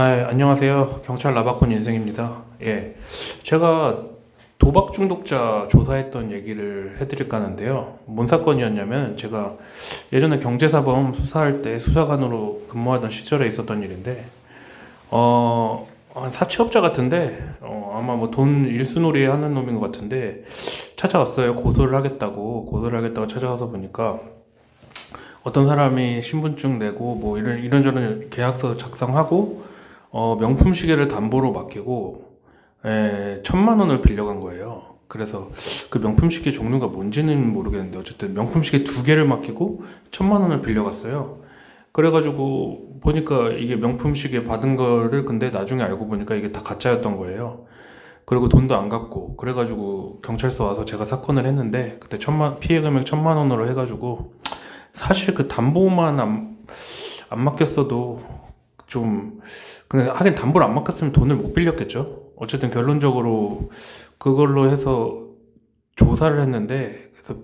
안녕하세요. 경찰 라바콘 인생입니다. 예. 제가 도박 중독자 조사했던 얘기를 해드릴까 하는데요. 뭔 사건이었냐면, 제가 예전에 경제사범 수사할 때 수사관으로 근무하던 시절에 있었던 일인데, 한 사채업자 같은데, 아마 뭐 돈 일수놀이 하는 놈인 것 같은데, 찾아왔어요. 고소를 하겠다고 찾아와서 보니까, 어떤 사람이 신분증 내고, 뭐 이런저런 계약서 작성하고, 명품 시계를 담보로 맡기고, 1,000만 원을 빌려간 거예요. 그래서 그 명품 시계 종류가 뭔지는 모르겠는데, 어쨌든 명품 시계 두 개를 맡기고 1,000만 원을 빌려갔어요. 그래가지고 보니까 이게 명품 시계 받은 거를, 근데 나중에 알고 보니까 이게 다 가짜였던 거예요. 그리고 돈도 안 갚고, 그래가지고 경찰서 와서 제가 사건을 했는데, 그때 피해 금액 1,000만 원으로 해가지고, 사실 그 담보만 안 맡겼어도 좀, 근데 하긴 담보를 안 맡겼으면 돈을 못 빌렸겠죠. 어쨌든 결론적으로 그걸로 해서 조사를 했는데, 그래서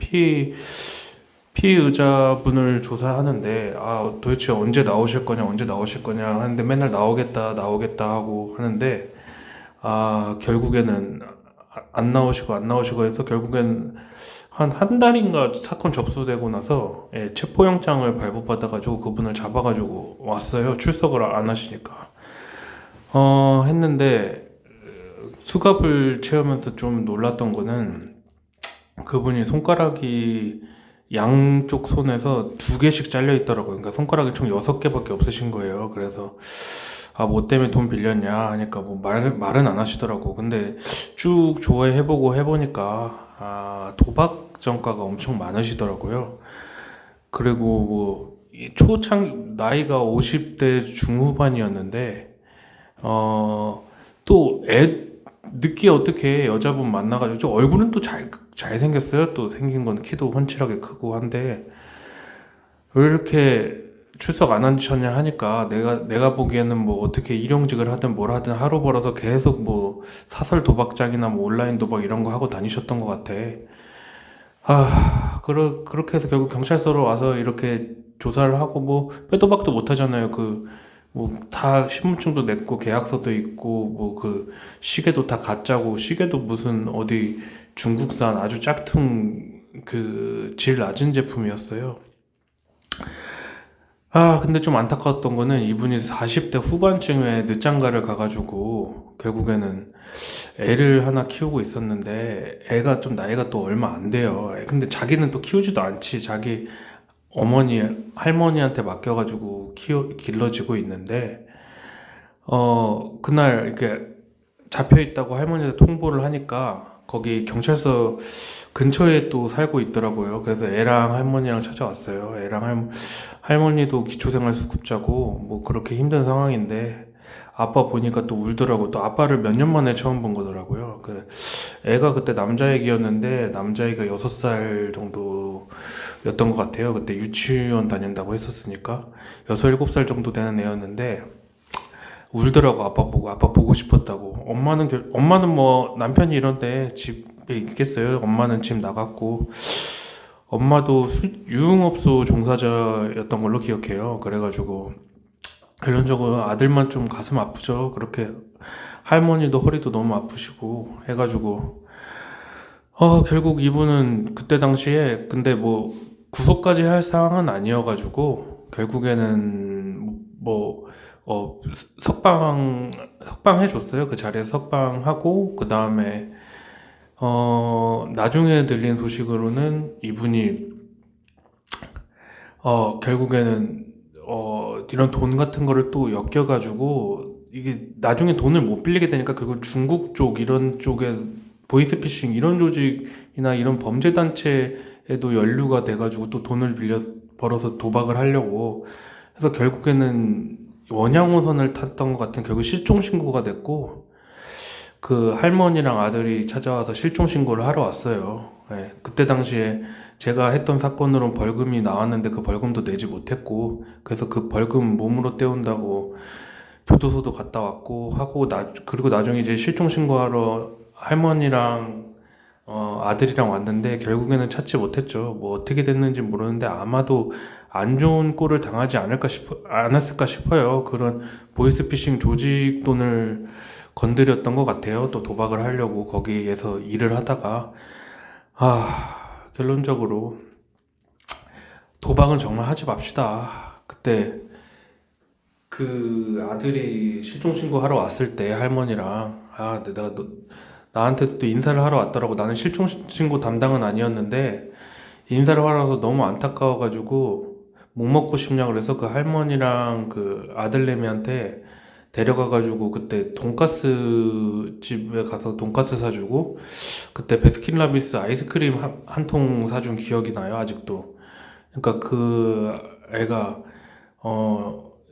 피의자분을 조사하는데, 도대체 언제 나오실 거냐 하는데, 맨날 나오겠다 하고 하는데, 결국에는 안 나오시고 해서, 결국엔 한 달인가 사건 접수되고 나서, 체포영장을 발부받아가지고 그분을 잡아가지고 왔어요. 출석을 안 하시니까. 했는데, 수갑을 채우면서 좀 놀랐던 거는, 그분이 손가락이 양쪽 손에서 두 개씩 잘려 있더라고요. 그러니까 손가락이 총 6개밖에 없으신 거예요. 그래서, 뭐 때문에 돈 빌렸냐 하니까 뭐 말은 안 하시더라고. 근데 쭉 조회해보고 해보니까, 도박 전과가 엄청 많으시더라고요. 그리고 뭐, 나이가 50대 중후반이었는데, 또 늦게 어떻게 여자분 만나가지고, 얼굴은 또 잘생겼어요. 또 생긴 건 키도 훤칠하게 크고 한데, 왜 이렇게 출석 안 하셨냐 하니까, 내가 보기에는 뭐 어떻게 일용직을 하든 뭘 하든 하루 벌어서 계속 뭐 사설 도박장이나 뭐 온라인 도박 이런 거 하고 다니셨던 것 같아. 그렇게 해서 결국 경찰서로 와서 이렇게 조사를 하고, 뭐 빼도 박도 못 하잖아요. 뭐 다 신분증도 냈고 계약서도 있고, 뭐 시계도 다 가짜고, 시계도 무슨 어디 중국산 아주 짝퉁 질 낮은 제품이었어요. 근데 좀 안타까웠던 거는, 이분이 40대 후반쯤에 늦장가를 가가지고 결국에는 애를 하나 키우고 있었는데, 애가 좀 나이가 또 얼마 안 돼요. 근데 자기는 또 키우지도 않지. 자기 어머니, 할머니한테 맡겨가지고 길러지고 있는데, 그날 이렇게 잡혀 있다고 할머니한테 통보를 하니까, 거기 경찰서 근처에 또 살고 있더라고요. 그래서 애랑 할머니랑 찾아왔어요. 할머니도 기초생활수급자고 뭐 그렇게 힘든 상황인데, 아빠 보니까 또 울더라고. 또 아빠를 몇 년 만에 처음 본 거더라고요. 애가 그때 남자애기였는데, 남자애가 6살 정도였던 것 같아요. 그때 유치원 다닌다고 했었으니까 6, 7살 정도 되는 애였는데, 울더라고. 아빠 보고 싶었다고. 엄마는 뭐 남편이 이런데 집에 있겠어요. 엄마는 집 나갔고, 엄마도 유흥업소 종사자였던 걸로 기억해요. 그래가지고 결론적으로 아들만 좀 가슴 아프죠. 그렇게 할머니도 허리도 너무 아프시고 해가지고, 결국 이분은 그때 당시에, 근데 뭐 구속까지 할 상황은 아니어가지고, 결국에는 뭐 석방 해줬어요. 그 자리에서 석방하고, 그 다음에 나중에 들린 소식으로는, 이분이 결국에는 이런 돈 같은 거를 또 엮여가지고, 이게 나중에 돈을 못 빌리게 되니까, 결국 중국 쪽 이런 쪽에 보이스피싱 이런 조직이나 이런 범죄 단체에도 연루가 돼가지고, 또 돈을 벌어서 도박을 하려고 해서, 결국에는 원양어선을 탔던 것 같은, 결국 실종 신고가 됐고, 그 할머니랑 아들이 찾아와서 실종 신고를 하러 왔어요. 그때 당시에 제가 했던 사건으로는 벌금이 나왔는데, 그 벌금도 내지 못했고, 그래서 그 벌금 몸으로 때운다고 교도소도 갔다 왔고 하고, 그리고 나중에 이제 실종 신고하러 할머니랑 아들이랑 왔는데 결국에는 찾지 못했죠. 뭐 어떻게 됐는지 모르는데 아마도 안 좋은 꼴을 당하지 않았을까 싶어요. 그런 보이스피싱 조직 돈을 건드렸던 것 같아요. 또 도박을 하려고 거기에서 일을 하다가 결론적으로 도박은 정말 하지 맙시다. 그때 그 아들이 실종신고 하러 왔을 때 할머니랑 나한테도 또 인사를 하러 왔더라고. 나는 실종신고 담당은 아니었는데 인사를 하러 와서 너무 안타까워가지고 뭐 먹고 싶냐 그래서 그 할머니랑 그 아들내미한테 데려가가지고 그때 돈가스 집에 가서 돈가스 사주고 그때 베스킨라빈스 아이스크림 한 통 사준 기억이 나요, 아직도. 그러니까 그 애가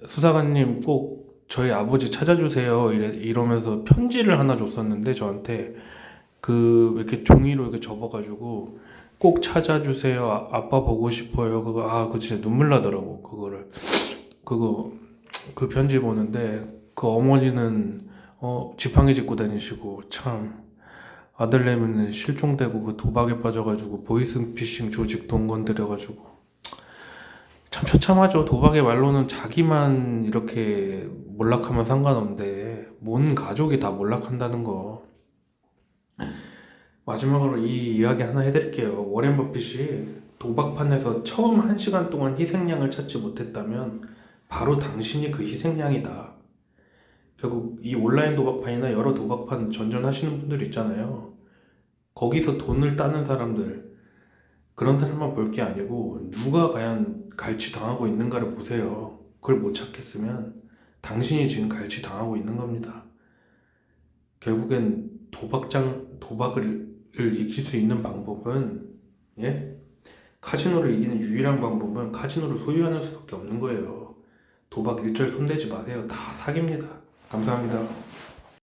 수사관님 꼭 저희 아버지 찾아주세요 이러면서 편지를 하나 줬었는데 저한테 그 이렇게 종이로 이렇게 접어가지고 꼭 찾아주세요. 아빠 보고 싶어요. 그거 진짜 눈물 나더라고. 그거 그 편지 보는데 그 어머니는 지팡이 짚고 다니시고 참 아들내미는 실종되고 그 도박에 빠져가지고 보이스피싱 조직 돈 건드려가지고 참 처참하죠. 도박의 말로는 자기만 이렇게 몰락하면 상관없는데 온 가족이 다 몰락한다는 거. 마지막으로 이 이야기 하나 해드릴게요. 워렌 버핏이 도박판에서 처음 1시간 동안 희생양을 찾지 못했다면 바로 당신이 그 희생양이다. 결국 이 온라인 도박판이나 여러 도박판 전전하시는 분들 있잖아요. 거기서 돈을 따는 사람들, 그런 사람만 볼 게 아니고 누가 과연 갈취당하고 있는가를 보세요. 그걸 못 찾겠으면 당신이 지금 갈취당하고 있는 겁니다. 결국엔 도박을 이길 수 있는 방법은, 예? 카지노를 이기는 유일한 방법은 카지노를 소유하는 수밖에 없는 거예요. 도박 일절 손대지 마세요. 다 사기입니다. 감사합니다.